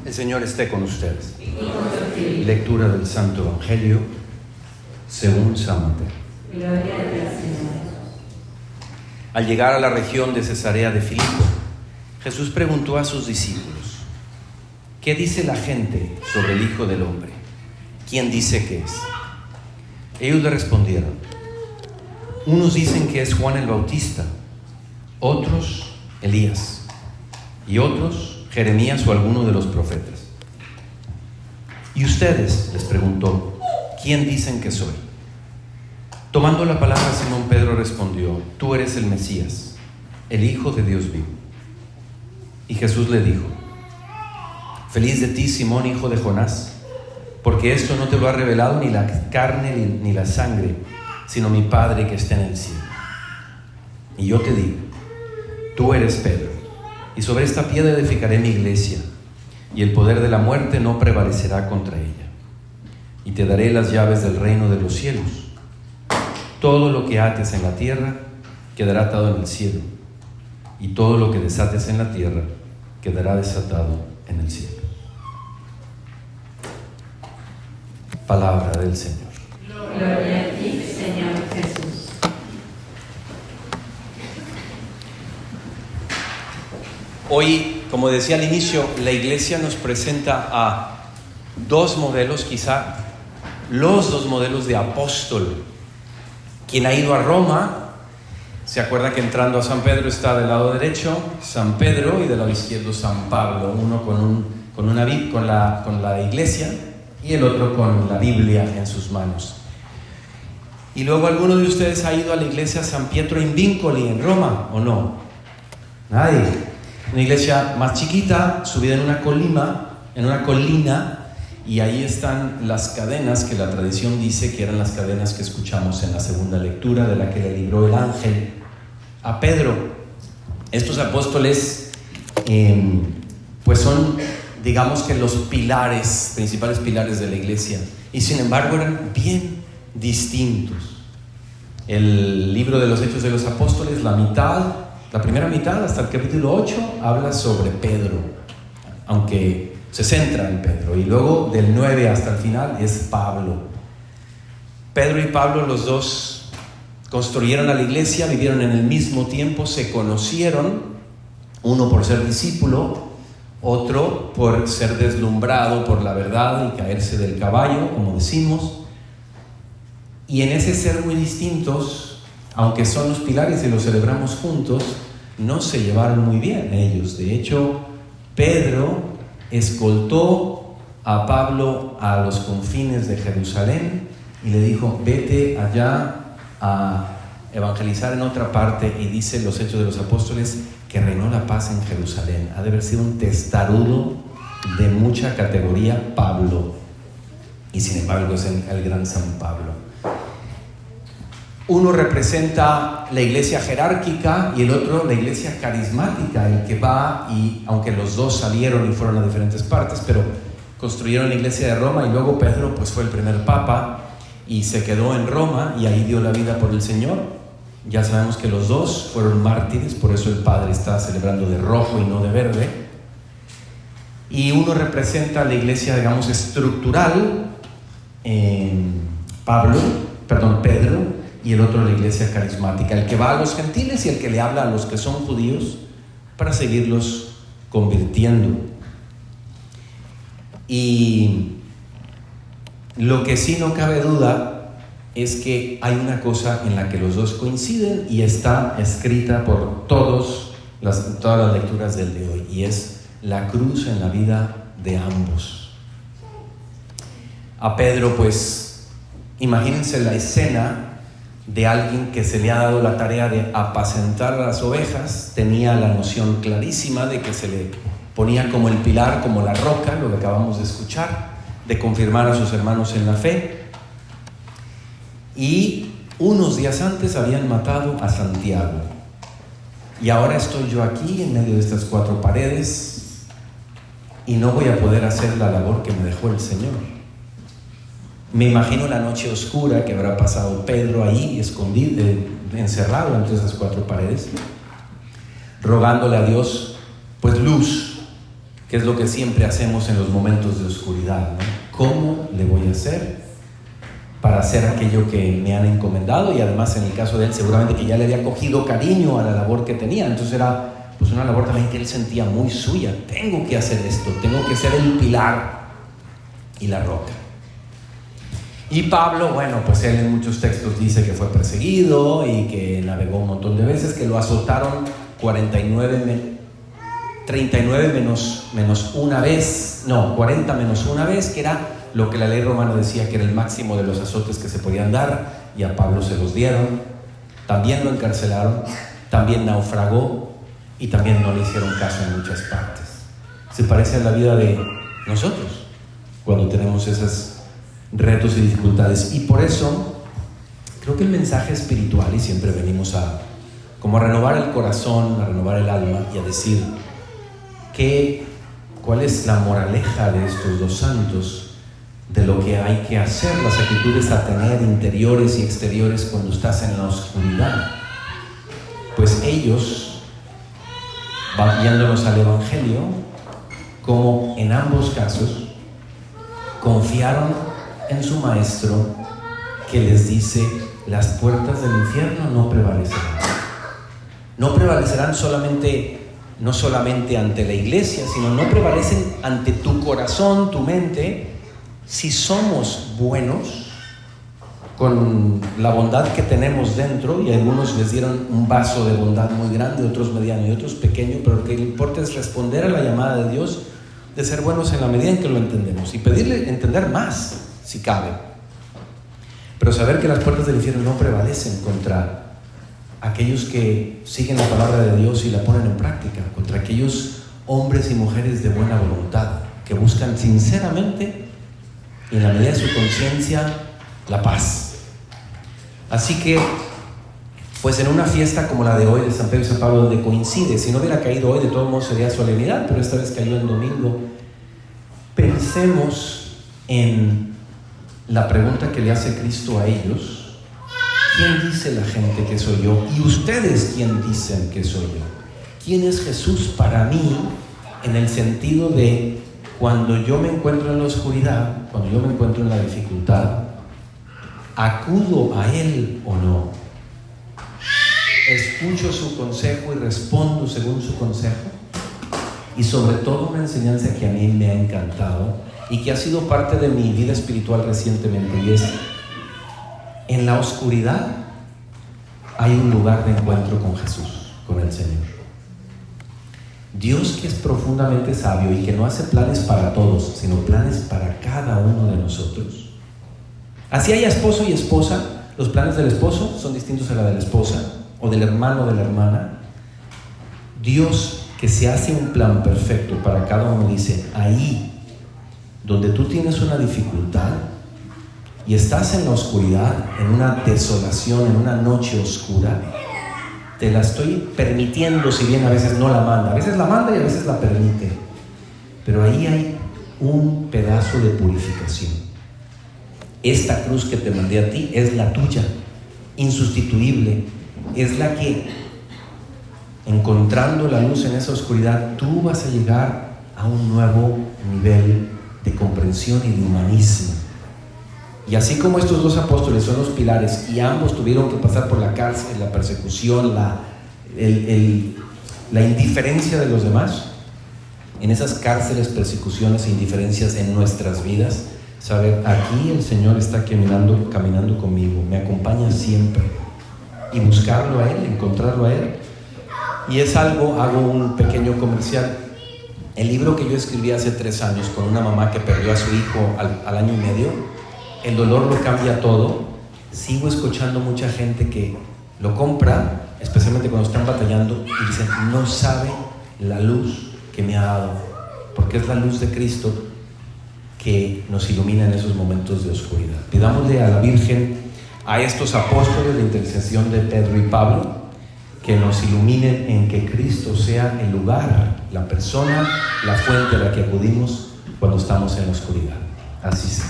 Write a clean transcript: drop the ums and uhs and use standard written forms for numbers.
El Señor esté con ustedes. Lectura del Santo Evangelio según San Mateo. Gloria a Dios, Señor. Al llegar a la región de Cesarea de Filipo, Jesús preguntó a sus discípulos: ¿qué dice la gente sobre el Hijo del Hombre? ¿Quién dice que es? Ellos le respondieron: unos dicen que es Juan el Bautista, otros Elías, y otros Jeremías o alguno de los profetas. ¿Y ustedes?, les preguntó, ¿quién dicen que soy? Tomando la palabra, Simón Pedro respondió: tú eres el Mesías, el Hijo de Dios vivo. Y Jesús le dijo: feliz de ti, Simón, hijo de Jonás, porque esto no te lo ha revelado ni la carne ni la sangre, sino mi Padre que está en el cielo. Y yo te digo, tú eres Pedro, y sobre esta piedra edificaré mi iglesia, y el poder de la muerte no prevalecerá contra ella. Y te daré las llaves del reino de los cielos. Todo lo que ates en la tierra quedará atado en el cielo, y todo lo que desates en la tierra quedará desatado en el cielo. Palabra del Señor. Gloria a ti, Señor Jesús. Hoy, como decía al inicio, la Iglesia nos presenta a dos modelos, quizá los dos modelos de apóstol. Quien ha ido a Roma, se acuerda que entrando a San Pedro está del lado derecho San Pedro y del lado izquierdo San Pablo, uno con la iglesia y el otro con la Biblia en sus manos. Y luego alguno de ustedes ha ido a la iglesia San Pietro in Vincoli en Roma, ¿o no? Nadie. Una iglesia más chiquita, subida en una colina, y ahí están las cadenas que la tradición dice que eran las cadenas que escuchamos en la segunda lectura, de la que le libró el ángel a Pedro. Estos apóstoles pues son, digamos que los principales pilares de la iglesia, y sin embargo eran bien distintos. El libro de los Hechos de los Apóstoles, la primera mitad hasta el capítulo 8 habla sobre Pedro, aunque se centra en Pedro, y luego del 9 hasta el final es Pablo. Pedro y Pablo, los dos, construyeron a la iglesia, vivieron en el mismo tiempo, se conocieron, uno por ser discípulo, otro por ser deslumbrado por la verdad y caerse del caballo, como decimos. Y en ese ser muy distintos, aunque son los pilares y los celebramos juntos, no se llevaron muy bien ellos. De hecho, Pedro escoltó a Pablo a los confines de Jerusalén y le dijo: vete allá a evangelizar en otra parte. Y dice los Hechos de los Apóstoles que reinó la paz en Jerusalén. Ha de haber sido un testarudo de mucha categoría Pablo, y sin embargo es el gran San Pablo. Uno representa la iglesia jerárquica y el otro la iglesia carismática, el que va, y aunque los dos salieron y fueron a diferentes partes, pero construyeron la iglesia de Roma, y luego Pedro pues fue el primer papa y se quedó en Roma y ahí dio la vida por el Señor. Ya sabemos que los dos fueron mártires, por eso el Padre está celebrando de rojo y no de verde. Y uno representa la iglesia, digamos, estructural, Pedro, y el otro la iglesia carismática, el que va a los gentiles y el que le habla a los que son judíos para seguirlos convirtiendo. Y lo que sí no cabe duda es que hay una cosa en la que los dos coinciden y está escrita por todas las lecturas del de hoy, y es la cruz en la vida de ambos. A Pedro, pues, imagínense la escena de alguien que se le ha dado la tarea de apacentar a las ovejas. Tenía la noción clarísima de que se le ponía como el pilar, como la roca, lo que acabamos de escuchar, de confirmar a sus hermanos en la fe. Y unos días antes habían matado a Santiago, y ahora estoy yo aquí en medio de estas cuatro paredes y no voy a poder hacer la labor que me dejó el Señor. Me imagino la noche oscura que habrá pasado Pedro ahí, escondido, encerrado entre esas cuatro paredes, rogándole a Dios, pues, luz, que es lo que siempre hacemos en los momentos de oscuridad, ¿no? ¿Cómo le voy a hacer para hacer aquello que me han encomendado? Y además, en el caso de él, seguramente que ya le había cogido cariño a la labor que tenía. Entonces era pues una labor también que él sentía muy suya. Tengo que hacer esto, tengo que ser el pilar y la roca. Y Pablo, bueno, pues él en muchos textos dice que fue perseguido y que navegó un montón de veces, que lo azotaron 39 menos una vez, no, 40 menos una vez, que era lo que la ley romana decía que era el máximo de los azotes que se podían dar, y a Pablo se los dieron. También lo encarcelaron, también naufragó y también no le hicieron caso en muchas partes. Se parece a la vida de nosotros cuando tenemos esos retos y dificultades. Y por eso creo que el mensaje espiritual, y siempre venimos como a renovar el corazón, a renovar el alma y a decir cuál es la moraleja de estos dos santos, de lo que hay que hacer, las actitudes a tener interiores y exteriores cuando estás en la oscuridad. Pues ellos, guiándonos al Evangelio, como en ambos casos confiaron en su maestro, que les dice: las puertas del infierno no prevalecerán. No prevalecerán no solamente ante la iglesia, sino no prevalecen ante tu corazón, tu mente, si somos buenos con la bondad que tenemos dentro. Y a algunos les dieron un vaso de bondad muy grande, otros mediano y otros pequeño, pero lo que importa es responder a la llamada de Dios de ser buenos en la medida en que lo entendemos, y pedirle entender más si cabe, pero saber que las puertas del infierno no prevalecen contra aquellos que siguen la palabra de Dios y la ponen en práctica, contra aquellos hombres y mujeres de buena voluntad que buscan sinceramente y en la medida de su conciencia la paz. Así que pues en una fiesta como la de hoy de San Pedro y San Pablo, donde coincide, si no hubiera caído hoy de todos modos sería solemnidad, pero esta vez cayó en domingo, pensemos en la pregunta que le hace Cristo a ellos: ¿quién dice la gente que soy yo? ¿Y ustedes quién dicen que soy yo? ¿Quién es Jesús para mí? En el sentido de cuando yo me encuentro en la oscuridad, cuando yo me encuentro en la dificultad, ¿acudo a Él o no? ¿Escucho su consejo y respondo según su consejo? Y sobre todo una enseñanza que a mí me ha encantado y que ha sido parte de mi vida espiritual recientemente, y es: en la oscuridad hay un lugar de encuentro con Jesús, con el Señor. Dios, que es profundamente sabio y que no hace planes para todos, sino planes para cada uno de nosotros. Así haya esposo y esposa, los planes del esposo son distintos a la de la esposa, o del hermano o de la hermana. Dios, que se hace un plan perfecto para cada uno, dice: ahí donde tú tienes una dificultad y estás en la oscuridad, en una desolación, en una noche oscura, te la estoy permitiendo, si bien a veces no la manda, a veces la manda y a veces la permite, pero ahí hay un pedazo de purificación. Esta cruz que te mandé a ti es la tuya, insustituible, es la que, encontrando la luz en esa oscuridad, tú vas a llegar a un nuevo nivel de comprensión y de humanismo. Y así como estos dos apóstoles son los pilares, y ambos tuvieron que pasar por la cárcel, la persecución, la indiferencia de los demás, en esas cárceles, persecuciones e indiferencias en nuestras vidas, saber: aquí el Señor está caminando conmigo, me acompaña siempre, y buscarlo a Él, encontrarlo a Él. Y es algo, hago un pequeño comercial, el libro que yo escribí hace 3 años con una mamá que perdió a su hijo al año y medio, El dolor lo cambia todo. Sigo escuchando mucha gente que lo compra, especialmente cuando están batallando, y dicen: no sabe la luz que me ha dado, porque es la luz de Cristo que nos ilumina en esos momentos de oscuridad. Pidámosle a la Virgen, a estos apóstoles de intercesión de Pedro y Pablo, que nos iluminen en que Cristo sea el lugar, la persona, la fuente a la que acudimos cuando estamos en la oscuridad. Así sea.